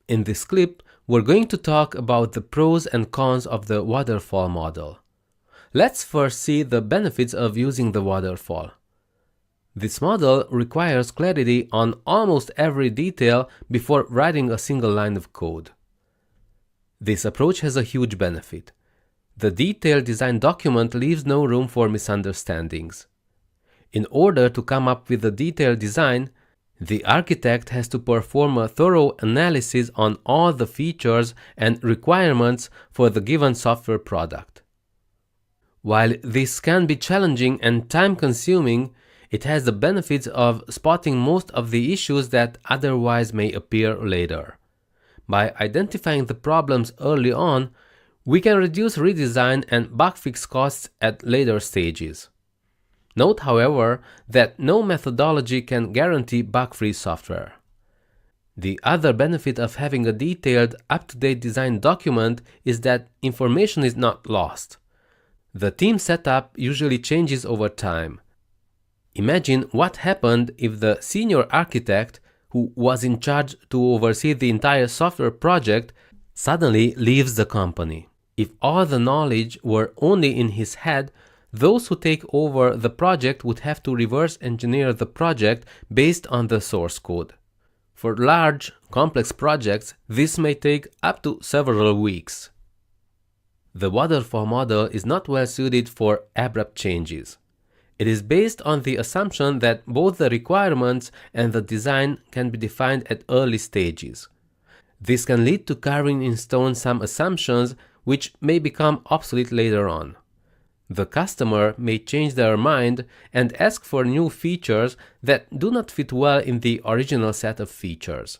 In this clip, we're going to talk about the pros and cons of the waterfall model. Let's first see the benefits of using the waterfall. This model requires clarity on almost every detail before writing a single line of code. This approach has a huge benefit. The detailed design document leaves no room for misunderstandings. In order to come up with a detailed design, the architect has to perform a thorough analysis on all the features and requirements for the given software product. While this can be challenging and time-consuming, it has the benefits of spotting most of the issues that otherwise may appear later. By identifying the problems early on, we can reduce redesign and bug fix costs at later stages. Note, however, that no methodology can guarantee bug-free software. The other benefit of having a detailed, up-to-date design document is that information is not lost. The team setup usually changes over time. Imagine what happened if the senior architect, who was in charge to oversee the entire software project, suddenly leaves the company. If all the knowledge were only in his head, those who take over the project would have to reverse engineer the project based on the source code. For large, complex projects, this may take up to several weeks. The waterfall model is not well suited for abrupt changes. It is based on the assumption that both the requirements and the design can be defined at early stages. This can lead to carving in stone some assumptions which may become obsolete later on. The customer may change their mind and ask for new features that do not fit well in the original set of features.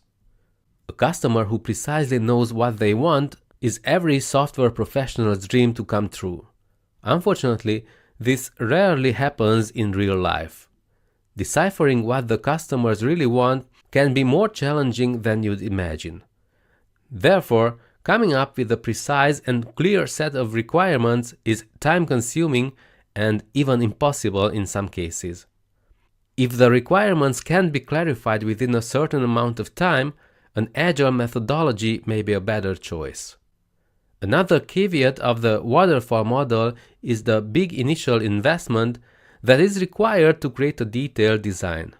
A customer who precisely knows what they want is every software professional's dream to come true. Unfortunately, this rarely happens in real life. Deciphering what the customers really want can be more challenging than you'd imagine. Therefore, coming up with a precise and clear set of requirements is time-consuming and even impossible in some cases. If the requirements can't be clarified within a certain amount of time, an agile methodology may be a better choice. Another caveat of the waterfall model is the big initial investment that is required to create a detailed design.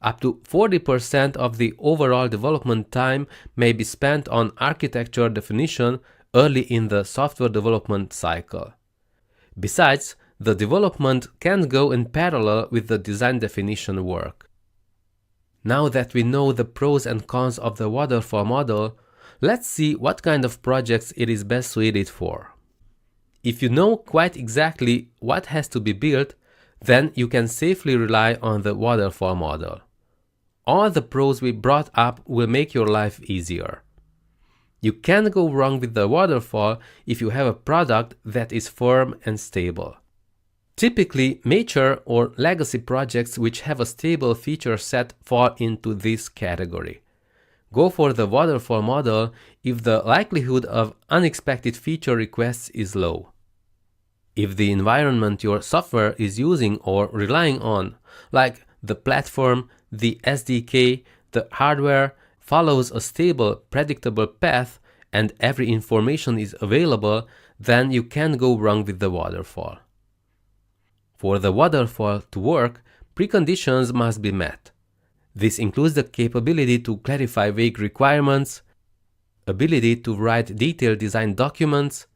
Up to 40% of the overall development time may be spent on architecture definition early in the software development cycle. Besides, the development can go in parallel with the design definition work. Now that we know the pros and cons of the waterfall model, let's see what kind of projects it is best suited for. If you know quite exactly what has to be built, then you can safely rely on the waterfall model. All the pros we brought up will make your life easier. You can't go wrong with the waterfall if you have a product that is firm and stable. Typically, mature or legacy projects which have a stable feature set fall into this category. Go for the waterfall model if the likelihood of unexpected feature requests is low. If the environment your software is using or relying on, like the platform, the SDK, the hardware, follows a stable, predictable path and every information is available, then you can't go wrong with the waterfall. For the waterfall to work, preconditions must be met. This includes the capability to clarify vague requirements, ability to write detailed design documents,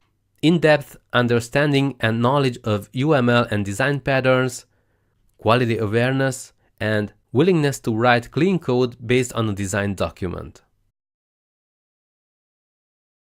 in-depth understanding and knowledge of UML and design patterns, quality awareness, and willingness to write clean code based on a design document.